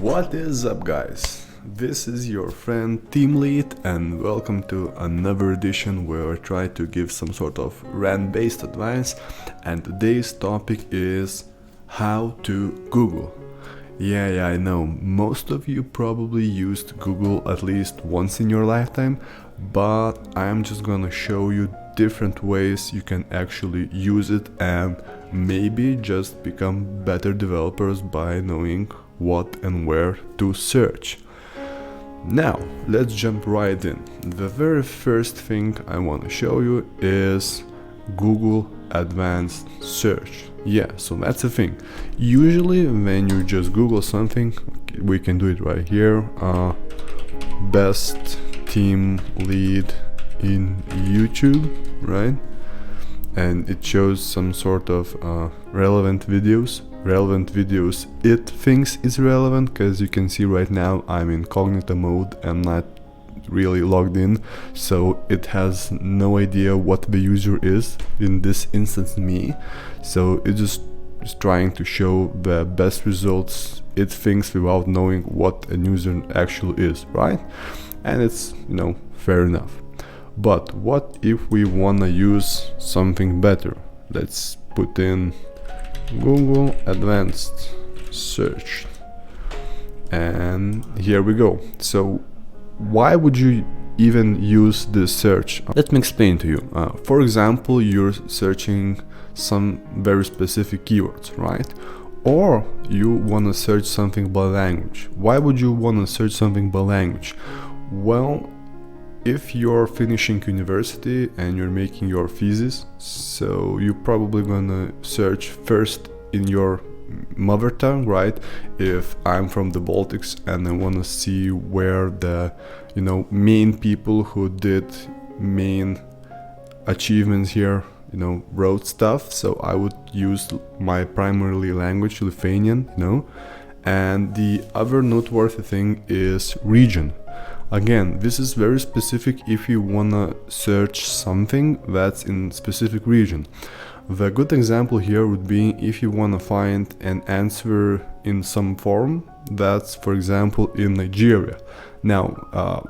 What is up, guys? This is your friend TeamLead, and welcome to another edition where I try to give some sort of rant-based advice. And today's topic is how to Google. Yeah, I know most of you probably used Google at least once in your lifetime, but I'm just gonna show you different ways you can actually use it and maybe just become better developers by knowing what and where to search. Now, let's jump right in. The very first thing I want to show you is Google Advanced Search. Yeah, so that's the thing. Usually when you just Google something, we can do it right here, best team lead in YouTube, right? And it shows some sort of relevant videos. It thinks is relevant because you can see right now I'm in incognito mode. I'm not really logged in, so it has no idea what the user is, in this instance me. So it just is trying to show the best results it thinks without knowing what a user actually is, right? And it's, fair enough. But what if we wanna use something better? Let's put in Google Advanced Search, and here we go. So why would you even use this search? Let me explain to you. For example, you're searching some very specific keywords, right? Or you want to search something by language. Why would you want to search something by language? Well, if you're finishing university and you're making your thesis, so you're probably gonna search first in your mother tongue, right? If I'm from the Baltics and I wanna see where the main people who did main achievements here wrote stuff, so I would use my primary language, Lithuanian, and the other noteworthy thing is region. Again, this is very specific if you wanna search something that's in specific region. The good example here would be if you wanna find an answer in some form that's, for example, in Nigeria. Now,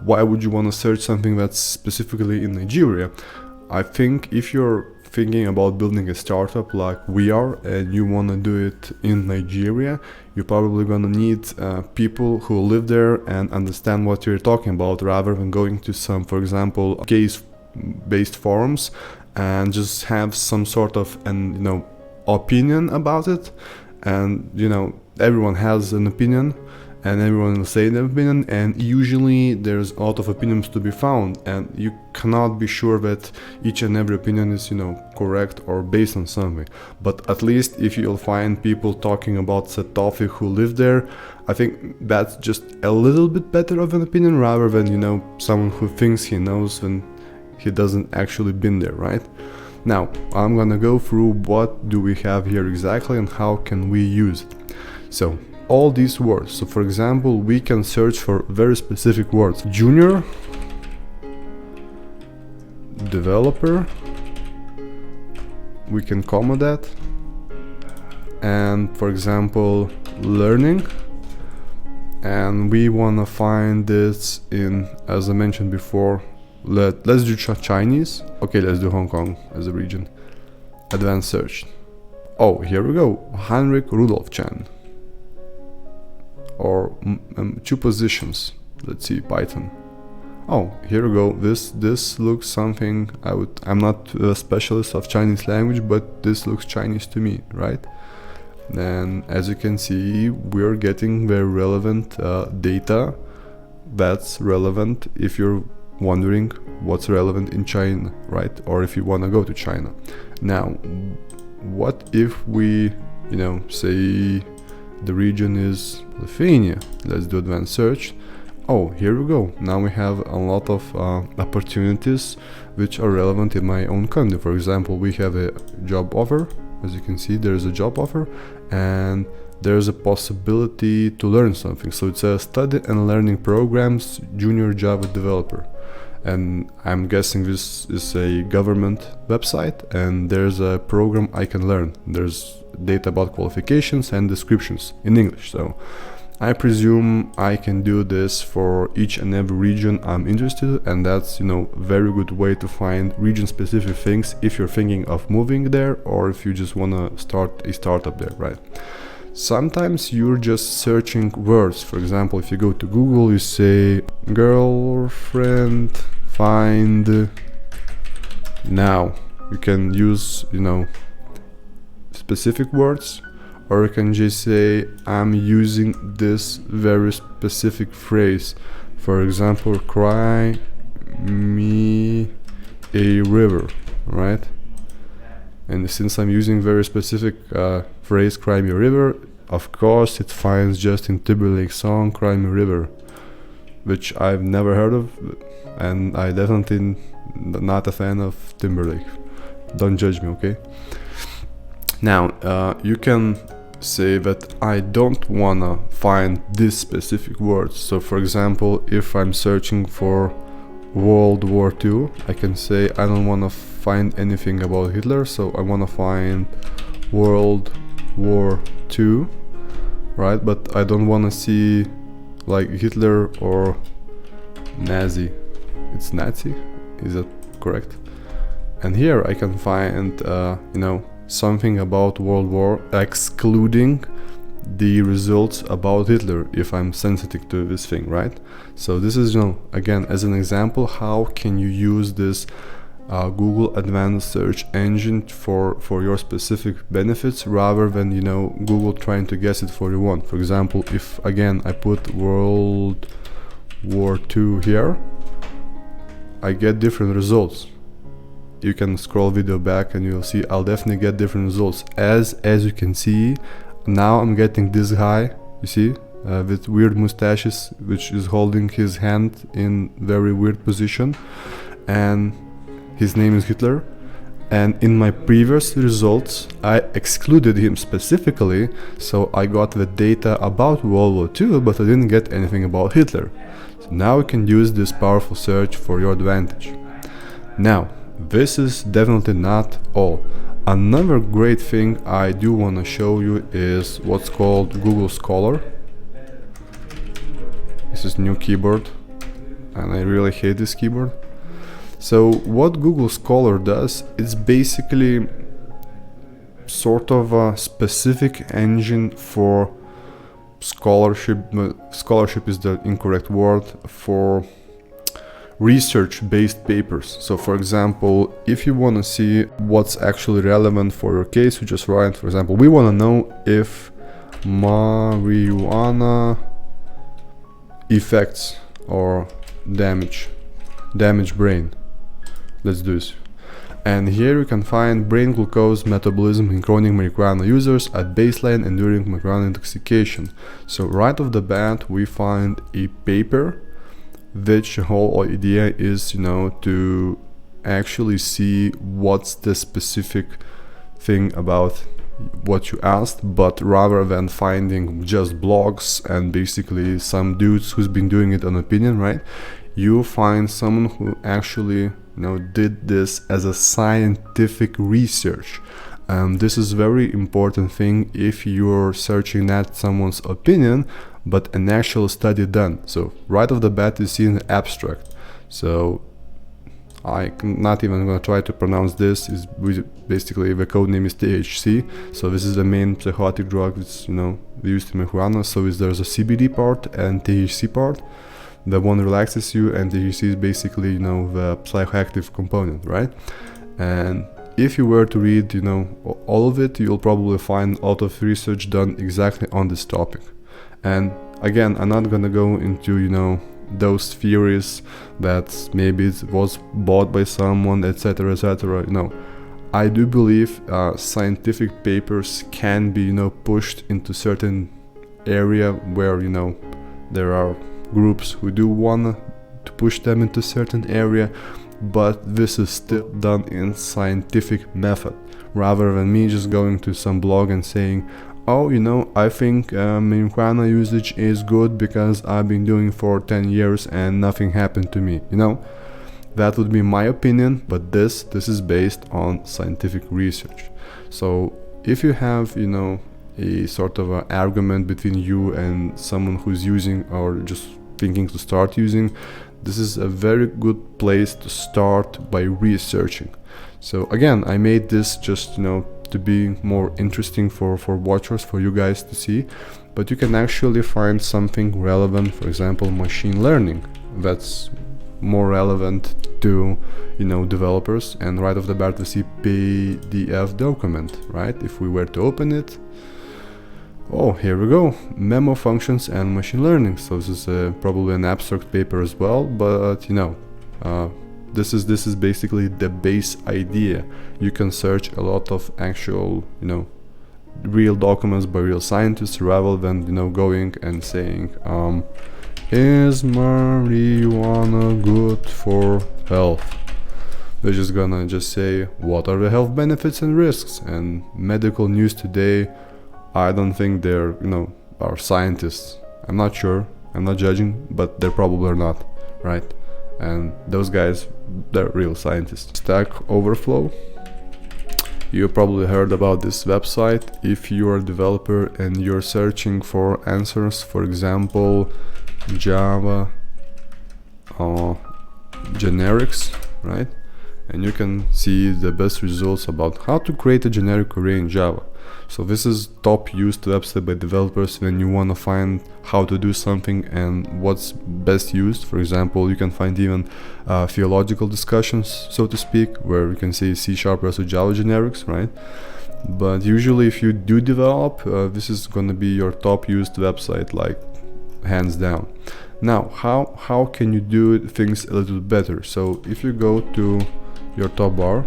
why would you wanna search something that's specifically in Nigeria? I think if you're thinking about building a startup like we are and you want to do it in Nigeria, you're probably going to need people who live there and understand what you're talking about, rather than going to some, for example, case-based forums and just have some sort of an opinion about it. And everyone has an opinion and everyone will say their opinion, and usually there's a lot of opinions to be found, and you cannot be sure that each and every opinion is correct or based on something. But at least if you'll find people talking about the topic who live there, I think that's just a little bit better of an opinion, rather than someone who thinks he knows when he doesn't actually been there, right? Now I'm gonna go through what do we have here exactly and how can we use it. So all these words. So for example, we can search for very specific words. Junior developer, we can comma that. And for example, learning, and we want to find this in, as I mentioned before, let's do Chinese. Okay, let's do Hong Kong as a region. Advanced search. Oh, here we go. Heinrich Rudolf Chan. Or two positions. Let's see, Python. Oh, here we go. This looks something I'm not a specialist of Chinese language, but this looks Chinese to me, right? And as you can see, we're getting very relevant data that's relevant if you're wondering what's relevant in China, right? Or if you want to go to China. Now, what if we say the region is Lithuania? Let's do advanced search. Oh, here we go. Now we have a lot of opportunities which are relevant in my own country. For example, we have a job offer. As you can see, there's a job offer and there's a possibility to learn something. So it says study and learning programs, junior Java developer. And I'm guessing this is a government website, and there's a program I can learn. There's data about qualifications and descriptions in English. So I presume I can do this for each and every region I'm interested in, and that's, you know, very good way to find region specific things if you're thinking of moving there or if you just want to start a startup there, right? Sometimes you're just searching words. For example, if you go to Google, you say girlfriend find now. You can use, you know, specific words, or you can just say I'm using this very specific phrase. For example, cry me a river, right? And since I'm using very specific phrase, cry me a river, of course it finds Justin Timberlake's song Cry Me a River, which I've never heard of, and I definitely not a fan of Timberlake. Don't judge me, okay? Now, you can say that I don't wanna find this specific words. So for example, if I'm searching for World War II, I can say I don't wanna find anything about Hitler, so I wanna find World War II, right? But I don't wanna see like Hitler or Nazi. It's Nazi, is that correct? And here I can find, you know, something about World War, excluding the results about Hitler if I'm sensitive to this thing, right? So this is, you know, again, as an example, how can you use this Google Advanced Search Engine for your specific benefits, rather than, you know, Google trying to guess it for you one. For example, if again I put World War II here, I get different results. You can scroll video back and you'll see I'll definitely get different results. As you can see, now I'm getting this guy, you see, with weird mustaches, which is holding his hand in very weird position, and his name is Hitler. And in my previous results I excluded him specifically, so I got the data about World War II, but I didn't get anything about Hitler. So now you can use this powerful search for your advantage. Now, this is definitely not all. Another great thing I do want to show you is what's called Google Scholar. This is new keyboard, and I really hate this keyboard. So what Google Scholar does, it's basically sort of a specific engine for scholarship. Scholarship is the incorrect word, for research-based papers. So for example, if you want to see what's actually relevant for your case, you just write, for example, we want to know if marijuana affects or damage brain. Let's do this. And here you can find brain glucose metabolism in chronic marijuana users at baseline and during marijuana intoxication. So right off the bat we find a paper, which whole idea is, you know, to actually see what's the specific thing about what you asked, but rather than finding just blogs and basically some dudes who's been doing it on opinion, right? You find someone who actually, you know, did this as a scientific research. This is very important thing if you're searching not someone's opinion, but an actual study done. So right off the bat you see an abstract. So I'm not even going to try to pronounce this. Is basically the code name is THC. So this is the main psychotic drug that's, you know, used in marijuana. So there's a CBD part and THC part. The one relaxes you, and THC is basically, you know, the psychoactive component, right? And if you were to read, you know, all of it, you'll probably find a lot of research done exactly on this topic. And again, I'm not gonna go into, you know, those theories that maybe it was bought by someone, etc., etc. You know, I do believe scientific papers can be, you know, pushed into certain area where, you know, there are groups who do want to push them into certain area, but this is still done in scientific method, rather than me just going to some blog and saying, oh, you know, I think marijuana usage is good because I've been doing it for 10 years and nothing happened to me. You know, that would be my opinion, but this is based on scientific research. So if you have, you know, a sort of an argument between you and someone who's using or just thinking to start using, this is a very good place to start by researching. So again, I made this just, to be more interesting for watchers, for you guys to see, but you can actually find something relevant, for example, machine learning, that's more relevant to, developers. And right off the bat we see PDF document, right? If we were to open it, oh, here we go, memo functions and machine learning. So this is probably an abstract paper as well, but this is basically the base idea. You can search a lot of actual, real documents by real scientists, rather than, going and saying, is marijuana good for health? They're just gonna say, what are the health benefits and risks? And medical news today, I don't think they're, are scientists. I'm not sure, I'm not judging, but they probably are not, right? And those guys, they're real scientists. Stack Overflow. You probably heard about this website. If you're a developer and you're searching for answers, for example, Java generics, right? And you can see the best results about how to create a generic array in Java. So this is top used website by developers when you want to find how to do something and what's best used. For example, you can find even theological discussions, so to speak, where you can say C# versus Java generics, right? But usually if you do develop, this is going to be your top used website, like hands down. Now, how can you do things a little better? So if you go to your top bar,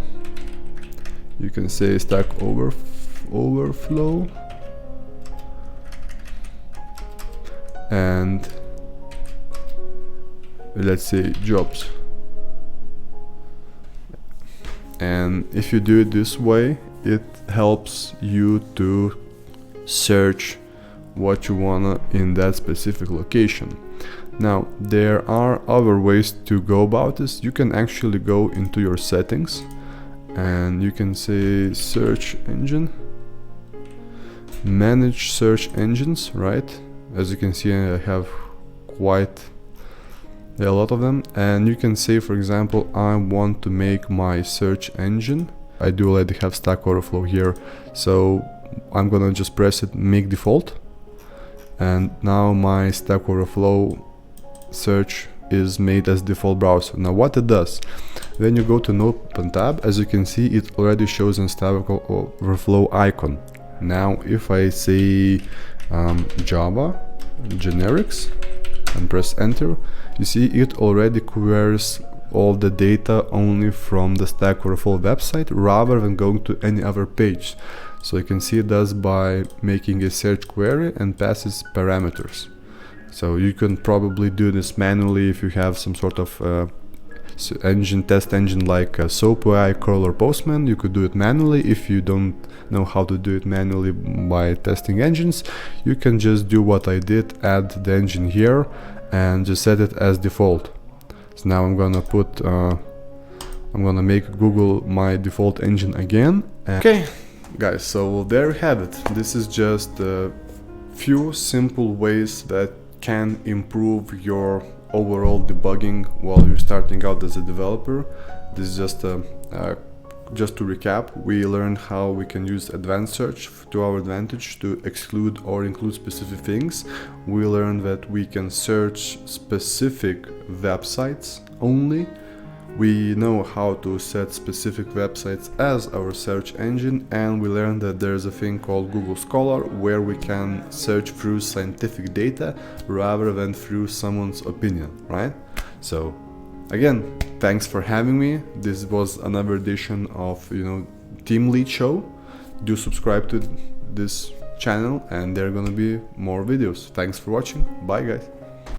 you can say Stack Overflow, and let's say jobs. And if you do it this way, it helps you to search what you wanna in that specific location. Now, there are other ways to go about this. You can actually go into your settings and you can say search engine, manage search engines, right? As you can see, I have quite a lot of them, and you can say, for example, I want to make my search engine. I do already have Stack Overflow here, so I'm gonna just press it, make default, and now my Stack Overflow search is made as default browser. Now what it does, when you go to an open tab, as you can see, it already shows a Stack Overflow icon. Now if I say Java generics and press enter, you see it already queries all the data only from the Stack Overflow website rather than going to any other page. So you can see it does by making a search query and passes parameters. So you can probably do this manually if you have some sort of test engine like SoapAI, Curl, or Postman. You could do it manually. If you don't know how to do it manually by testing engines, you can just do what I did, add the engine here and just set it as default. So now I'm gonna put I'm gonna make Google my default engine again. Okay guys, so there you have it. This is just a few simple ways that can improve your overall debugging while you're starting out as a developer. This is just to recap, we learned how we can use advanced search to our advantage to exclude or include specific things. We learned that we can search specific websites only. We know how to set specific websites as our search engine, and we learned that there's a thing called Google Scholar where we can search through scientific data rather than through someone's opinion, right? So again, thanks for having me. This was another edition of TeamLead Show. Do subscribe to this channel and there are gonna be more videos. Thanks for watching. Bye guys.